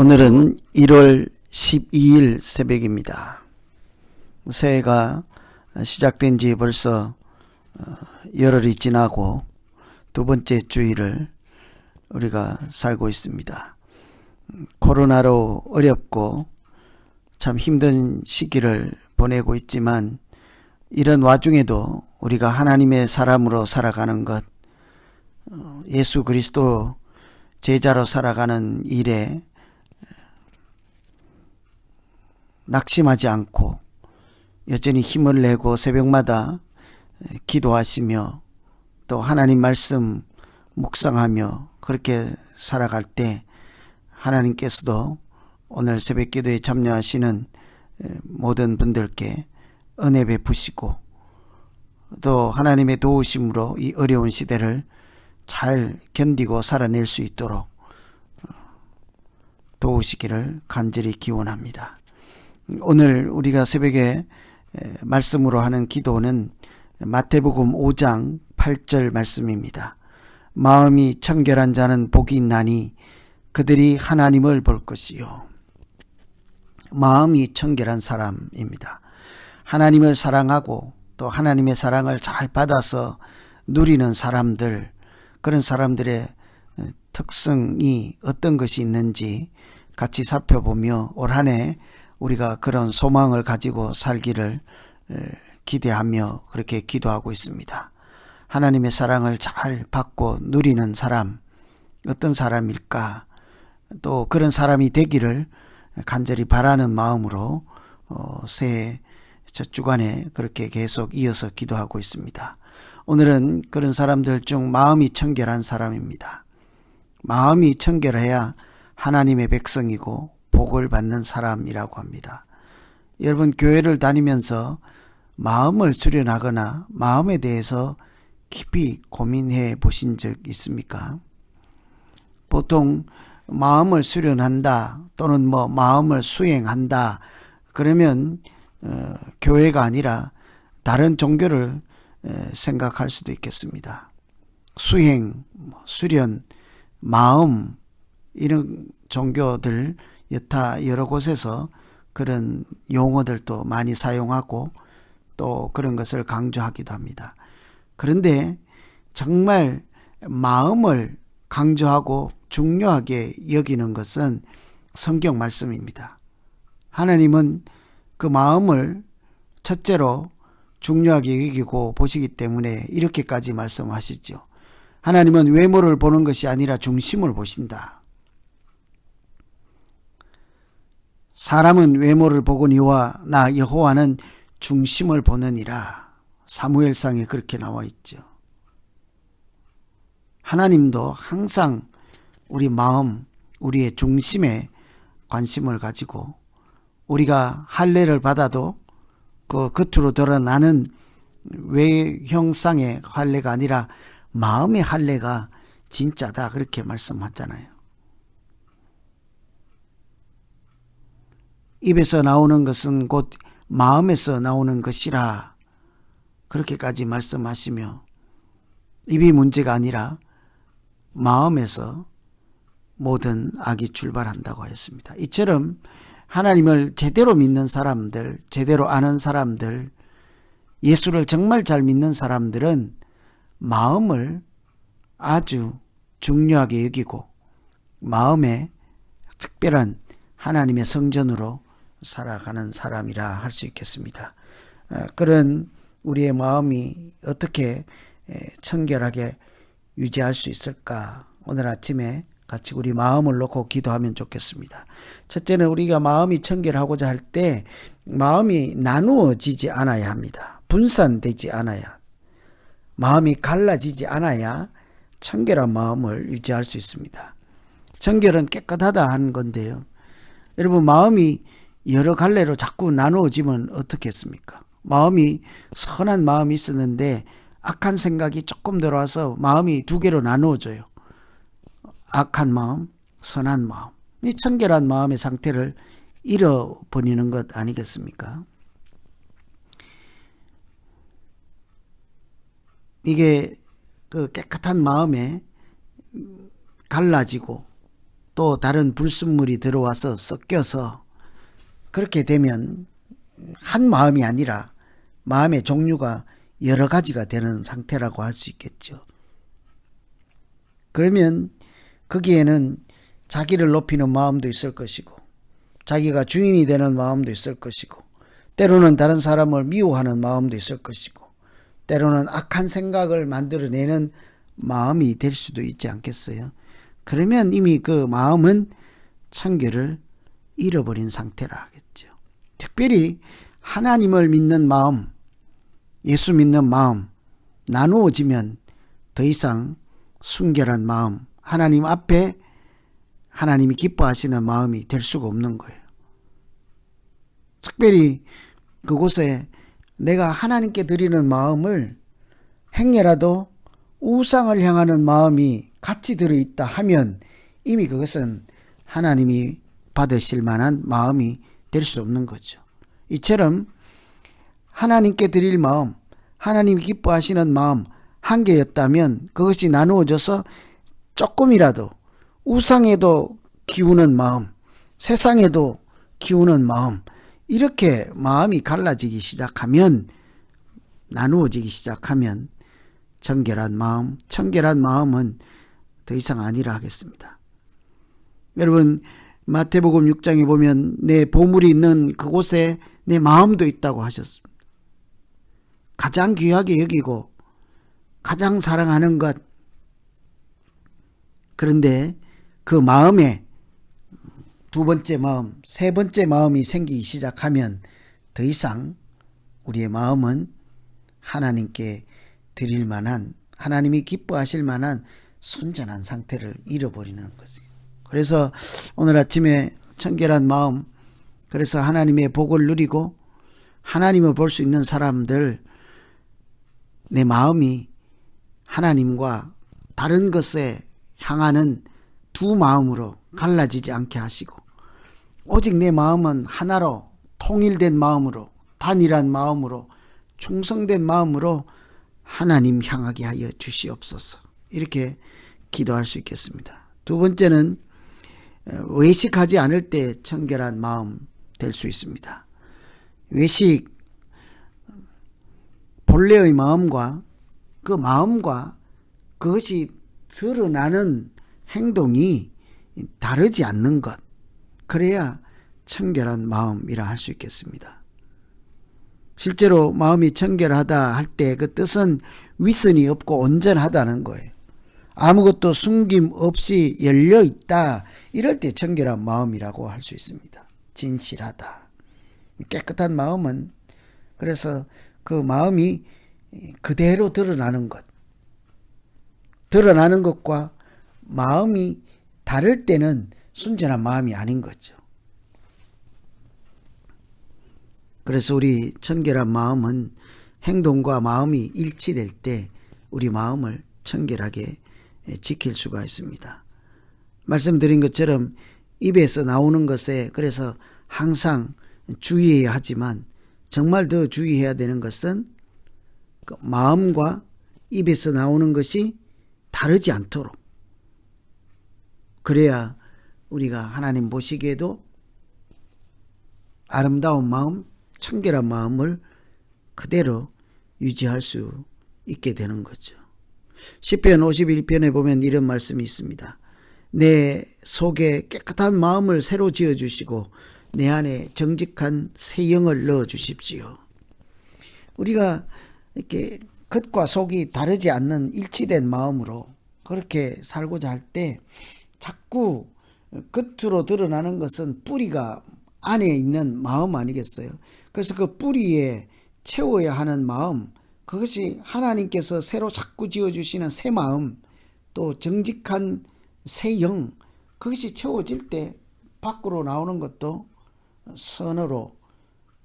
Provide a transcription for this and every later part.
오늘은 1월 12일 새벽입니다. 새해가 시작된 지 벌써 열흘이 지나고 두 번째 주일을 우리가 살고 있습니다. 코로나로 어렵고 참 힘든 시기를 보내고 있지만 이런 와중에도 우리가 하나님의 사람으로 살아가는 것, 예수 그리스도 제자로 살아가는 일에 낙심하지 않고 여전히 힘을 내고 새벽마다 기도하시며 또 하나님 말씀 묵상하며 그렇게 살아갈 때 하나님께서도 오늘 새벽 기도에 참여하시는 모든 분들께 은혜 베푸시고 또 하나님의 도우심으로 이 어려운 시대를 잘 견디고 살아낼 수 있도록 도우시기를 간절히 기원합니다. 오늘 우리가 새벽에 말씀으로 하는 기도는 마태복음 5장 8절 말씀입니다. 마음이 청결한 자는 복이 있나니 그들이 하나님을 볼 것이요. 마음이 청결한 사람입니다. 하나님을 사랑하고 또 하나님의 사랑을 잘 받아서 누리는 사람들, 그런 사람들의 특성이 어떤 것이 있는지 같이 살펴보며 올 한 해 우리가 그런 소망을 가지고 살기를 기대하며 그렇게 기도하고 있습니다. 하나님의 사랑을 잘 받고 누리는 사람, 어떤 사람일까? 또 그런 사람이 되기를 간절히 바라는 마음으로 새해 첫 주간에 그렇게 계속 이어서 기도하고 있습니다. 오늘은 그런 사람들 중 마음이 청결한 사람입니다. 마음이 청결해야 하나님의 백성이고 복을 받는 사람이라고 합니다. 여러분, 교회를 다니면서 마음을 수련하거나 마음에 대해서 깊이 고민해 보신 적 있습니까? 보통 마음을 수련한다 또는 마음을 수행한다 그러면 교회가 아니라 다른 종교를 생각할 수도 있겠습니다. 수행, 수련, 마음 이런 종교들 여러 곳에서 그런 용어들도 많이 사용하고 또 그런 것을 강조하기도 합니다. 그런데 정말 마음을 강조하고 중요하게 여기는 것은 성경 말씀입니다. 하나님은 그 마음을 첫째로 중요하게 여기고 보시기 때문에 이렇게까지 말씀하시죠. 하나님은 외모를 보는 것이 아니라 중심을 보신다. 사람은 외모를 보거니와 나 여호와는 중심을 보느니라. 사무엘상에 그렇게 나와 있죠. 하나님도 항상 우리 마음, 우리의 중심에 관심을 가지고 우리가 할례를 받아도 그 겉으로 드러나는 외형상의 할례가 아니라 마음의 할례가 진짜다 그렇게 말씀하잖아요. 입에서 나오는 것은 곧 마음에서 나오는 것이라 그렇게까지 말씀하시며 입이 문제가 아니라 마음에서 모든 악이 출발한다고 했습니다. 이처럼 하나님을 제대로 믿는 사람들, 제대로 아는 사람들, 예수를 정말 잘 믿는 사람들은 마음을 아주 중요하게 여기고 마음에 특별한 하나님의 성전으로 살아가는 사람이라 할 수 있겠습니다. 그런 우리의 마음이 어떻게 청결하게 유지할 수 있을까? 오늘 아침에 같이 우리 마음을 놓고 기도하면 좋겠습니다. 첫째는 우리가 마음이 청결하고자 할 때 마음이 나누어지지 않아야 합니다. 분산되지 않아야, 마음이 갈라지지 않아야 청결한 마음을 유지할 수 있습니다. 청결은 깨끗하다 하는 건데요. 여러분, 마음이 여러 갈래로 자꾸 나누어지면 어떻겠습니까? 마음이 선한 마음이 있었는데 악한 생각이 조금 들어와서 마음이 두 개로 나누어져요. 악한 마음, 선한 마음. 이 청결한 마음의 상태를 잃어버리는 것 아니겠습니까? 이게 그 깨끗한 마음에 갈라지고 또 다른 불순물이 들어와서 섞여서 그렇게 되면 한 마음이 아니라 마음의 종류가 여러 가지가 되는 상태라고 할 수 있겠죠. 그러면 거기에는 자기를 높이는 마음도 있을 것이고 자기가 주인이 되는 마음도 있을 것이고 때로는 다른 사람을 미워하는 마음도 있을 것이고 때로는 악한 생각을 만들어내는 마음이 될 수도 있지 않겠어요? 그러면 이미 그 마음은 청결을 잃어버린 상태라 하겠죠. 특별히 하나님을 믿는 마음, 예수 믿는 마음 나누어지면 더 이상 순결한 마음, 하나님 앞에 하나님이 기뻐하시는 마음이 될 수가 없는 거예요. 특별히 그곳에 내가 하나님께 드리는 마음을 행여라도 우상을 향하는 마음이 같이 들어있다 하면 이미 그것은 하나님이 받으실 만한 마음이 될 수 없는 거죠. 이처럼 하나님께 드릴 마음, 하나님이 기뻐하시는 마음 한 개였다면 그것이 나누어져서 조금이라도 우상에도 기우는 마음, 세상에도 기우는 마음, 이렇게 마음이 갈라지기 시작하면, 나누어지기 시작하면 정결한 마음, 청결한 마음은 더 이상 아니라 하겠습니다. 여러분, 마태복음 6장에 보면 내 보물이 있는 그곳에 내 마음도 있다고 하셨습니다. 가장 귀하게 여기고 가장 사랑하는 것, 그런데 그 마음에 두 번째 마음, 세 번째 마음이 생기기 시작하면 더 이상 우리의 마음은 하나님께 드릴 만한, 하나님이 기뻐하실 만한 순전한 상태를 잃어버리는 것이에요. 그래서 오늘 아침에 청결한 마음, 그래서 하나님의 복을 누리고 하나님을 볼 수 있는 사람들, 내 마음이 하나님과 다른 것에 향하는 두 마음으로 갈라지지 않게 하시고 오직 내 마음은 하나로 통일된 마음으로, 단일한 마음으로, 충성된 마음으로 하나님 향하게 하여 주시옵소서. 이렇게 기도할 수 있겠습니다. 두 번째는 외식하지 않을 때 청결한 마음 될 수 있습니다. 외식, 본래의 마음과 그 마음과 그것이 드러나는 행동이 다르지 않는 것, 그래야 청결한 마음이라 할 수 있겠습니다. 실제로 마음이 청결하다 할 때 그 뜻은 위선이 없고 온전하다는 거예요. 아무것도 숨김 없이 열려있다, 이럴 때 청결한 마음이라고 할 수 있습니다. 진실하다, 깨끗한 마음은, 그래서 그 마음이 그대로 드러나는 것, 드러나는 것과 마음이 다를 때는 순전한 마음이 아닌 거죠. 그래서 우리 청결한 마음은 행동과 마음이 일치될 때 우리 마음을 청결하게 지킬 수가 있습니다. 말씀드린 것처럼 입에서 나오는 것에 그래서 항상 주의해야 하지만 정말 더 주의해야 되는 것은 그 마음과 입에서 나오는 것이 다르지 않도록, 그래야 우리가 하나님 보시기에도 아름다운 마음, 청결한 마음을 그대로 유지할 수 있게 되는 거죠. 시편 51편에 보면 이런 말씀이 있습니다. 내 속에 깨끗한 마음을 새로 지어주시고 내 안에 정직한 새 영을 넣어주십시오. 우리가 이렇게 겉과 속이 다르지 않는 일치된 마음으로 그렇게 살고자 할 때 자꾸 겉으로 드러나는 것은 뿌리가 안에 있는 마음 아니겠어요? 그래서 그 뿌리에 채워야 하는 마음, 그것이 하나님께서 새로 자꾸 지어주시는 새 마음, 또 정직한 새 영, 그것이 채워질 때 밖으로 나오는 것도 선어로,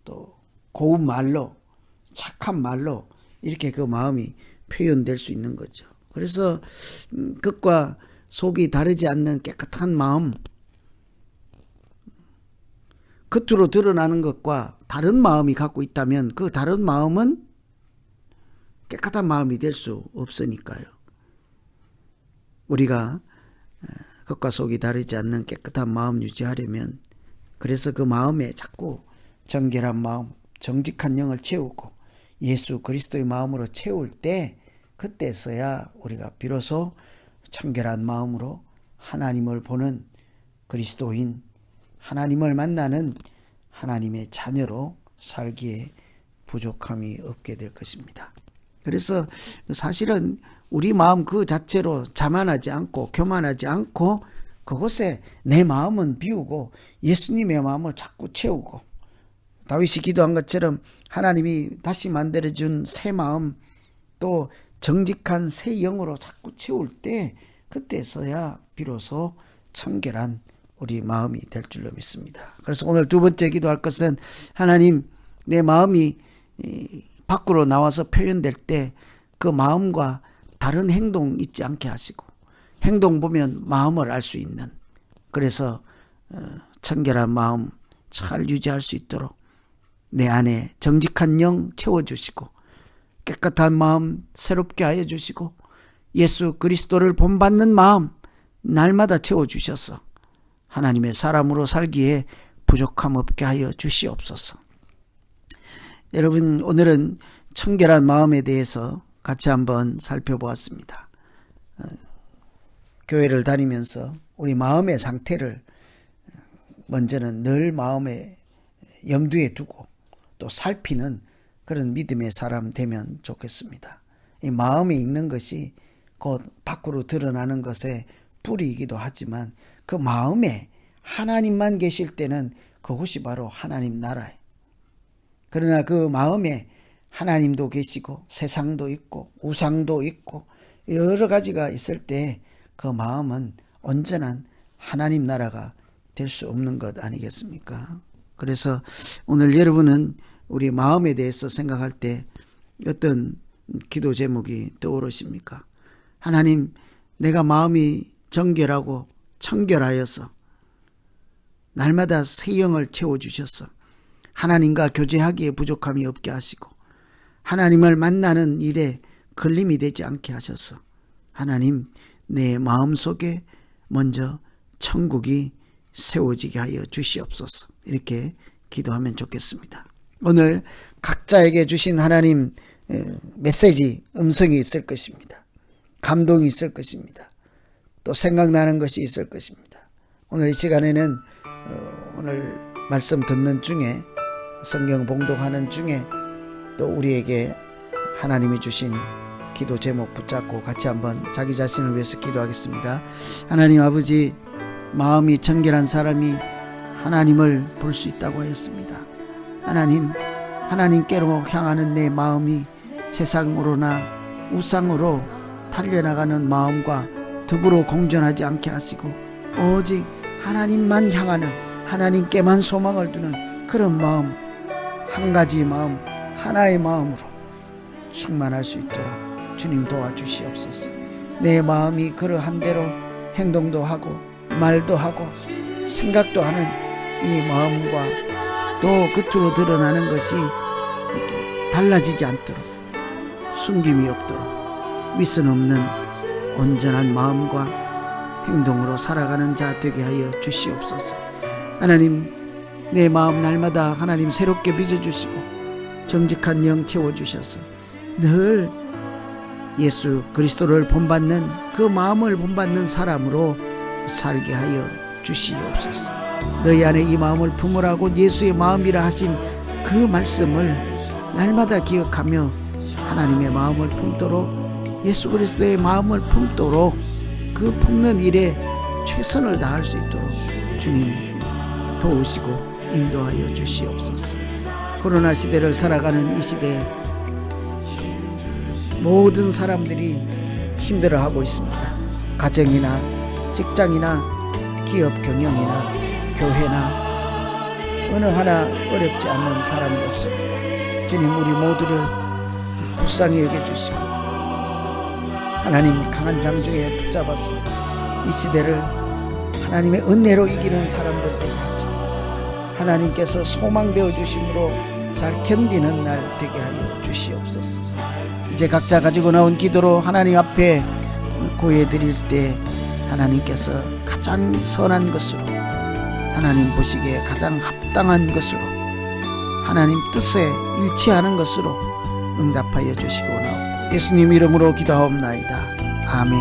또 고운 말로, 착한 말로 이렇게 그 마음이 표현될 수 있는 거죠. 그래서 겉과 속이 다르지 않는 깨끗한 마음, 겉으로 드러나는 것과 다른 마음이 갖고 있다면 그 다른 마음은 깨끗한 마음이 될 수 없으니까요. 우리가 겉과 속이 다르지 않는 깨끗한 마음 유지하려면, 그래서 그 마음에 자꾸 정결한 마음, 정직한 영을 채우고 예수 그리스도의 마음으로 채울 때, 그때서야 우리가 비로소 청결한 마음으로 하나님을 보는 그리스도인, 하나님을 만나는 하나님의 자녀로 살기에 부족함이 없게 될 것입니다. 그래서 사실은 우리 마음 그 자체로 자만하지 않고 교만하지 않고 그곳에 내 마음은 비우고 예수님의 마음을 자꾸 채우고, 다윗이 기도한 것처럼 하나님이 다시 만들어준 새 마음, 또 정직한 새 영으로 자꾸 채울 때, 그때서야 비로소 청결한 우리 마음이 될 줄로 믿습니다. 그래서 오늘 두 번째 기도할 것은, 하나님, 내 마음이 밖으로 나와서 표현될 때 그 마음과 다른 행동 있지 않게 하시고, 행동 보면 마음을 알 수 있는, 그래서 청결한 마음 잘 유지할 수 있도록 내 안에 정직한 영 채워주시고, 깨끗한 마음 새롭게 하여 주시고, 예수 그리스도를 본받는 마음 날마다 채워주셔서 하나님의 사람으로 살기에 부족함 없게 하여 주시옵소서. 여러분, 오늘은 청결한 마음에 대해서 같이 한번 살펴보았습니다. 교회를 다니면서 우리 마음의 상태를 먼저는 늘 마음에 염두에 두고 또 살피는 그런 믿음의 사람 되면 좋겠습니다. 이 마음에 있는 것이 곧 밖으로 드러나는 것의 뿌리이기도 하지만, 그 마음에 하나님만 계실 때는 그것이 바로 하나님 나라예요. 그러나 그 마음에 하나님도 계시고 세상도 있고 우상도 있고 여러 가지가 있을 때 그 마음은 언제나 하나님 나라가 될 수 없는 것 아니겠습니까? 그래서 오늘 여러분은 우리 마음에 대해서 생각할 때 어떤 기도 제목이 떠오르십니까? 하나님, 내가 마음이 정결하고 청결하여서 날마다 새 영을 채워주셔서 하나님과 교제하기에 부족함이 없게 하시고, 하나님을 만나는 일에 걸림이 되지 않게 하셔서 하나님, 내 마음속에 먼저 천국이 세워지게 하여 주시옵소서. 이렇게 기도하면 좋겠습니다. 오늘 각자에게 주신 하나님 메시지, 음성이 있을 것입니다. 감동이 있을 것입니다. 또 생각나는 것이 있을 것입니다. 오늘 이 시간에는 오늘 말씀 듣는 중에, 성경 봉독하는 중에 또 우리에게 하나님이 주신 기도 제목 붙잡고 같이 한번 자기 자신을 위해서 기도하겠습니다. 하나님 아버지, 마음이 청결한 사람이 하나님을 볼 수 있다고 하였습니다. 하나님, 하나님께로 향하는 내 마음이 세상으로나 우상으로 달려나가는 마음과 더불어 공존하지 않게 하시고, 오직 하나님만 향하는, 하나님께만 소망을 두는 그런 마음, 한 가지 마음, 하나의 마음으로 충만할 수 있도록 주님 도와주시옵소서. 내 마음이 그러한 대로 행동도 하고 말도 하고 생각도 하는 이 마음과 또 겉으로 드러나는 것이 달라지지 않도록, 숨김이 없도록 위선 없는 온전한 마음과 행동으로 살아가는 자 되게 하여 주시옵소서. 하나님, 내 마음 날마다 하나님 새롭게 빚어주시고 정직한 영 채워주셔서 늘 예수 그리스도를 본받는, 그 마음을 본받는 사람으로 살게 하여 주시옵소서. 너희 안에 이 마음을 품으라고 예수의 마음이라 하신 그 말씀을 날마다 기억하며 하나님의 마음을 품도록, 예수 그리스도의 마음을 품도록 그 품는 일에 최선을 다할 수 있도록 주님 도우시고 인도하여 주시옵소서. 코로나 시대를 살아가는 이 시대에 모든 사람들이 힘들어하고 있습니다. 가정이나 직장이나 기업 경영이나 교회나 어느 하나 어렵지 않는 사람이 없습니다. 주님, 우리 모두를 불쌍히 여겨주시고 하나님 강한 장중에 붙잡아서 이 시대를 하나님의 은혜로 이기는 사람들 되게 하시고, 하나님께서 소망되어 주심으로 잘 견디는 날 되게 하여 주시옵소서. 이제 각자 가지고 나온 기도로 하나님 앞에 고해드릴 때 하나님께서 가장 가장 선한 것으로, 하나님 보시기에 가장 합당한 것으로, 하나님 뜻에 일치하는 것으로 응답하여 주시기 원하옵고 예수님 이름으로 기도하옵나이다. 아멘.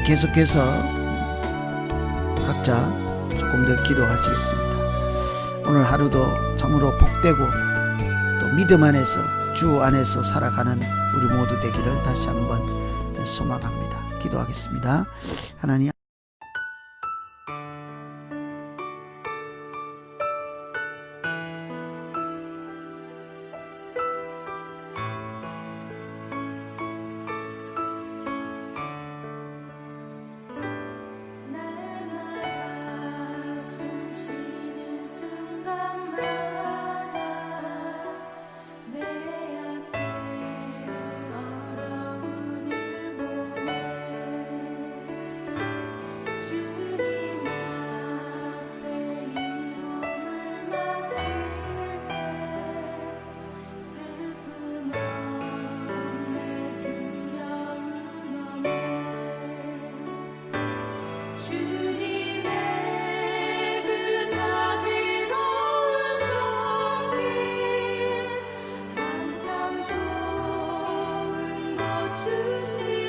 계속해서 각자 조금 더 기도하시겠습니다. 오늘 하루도 참으로 복되고 또 믿음 안에서 주 안에서 살아가는 우리 모두 되기를 다시 한번 소망합니다. 기도하겠습니다. 하나님, 주님의 그 자비로운 손길 항상 좋은 것 주시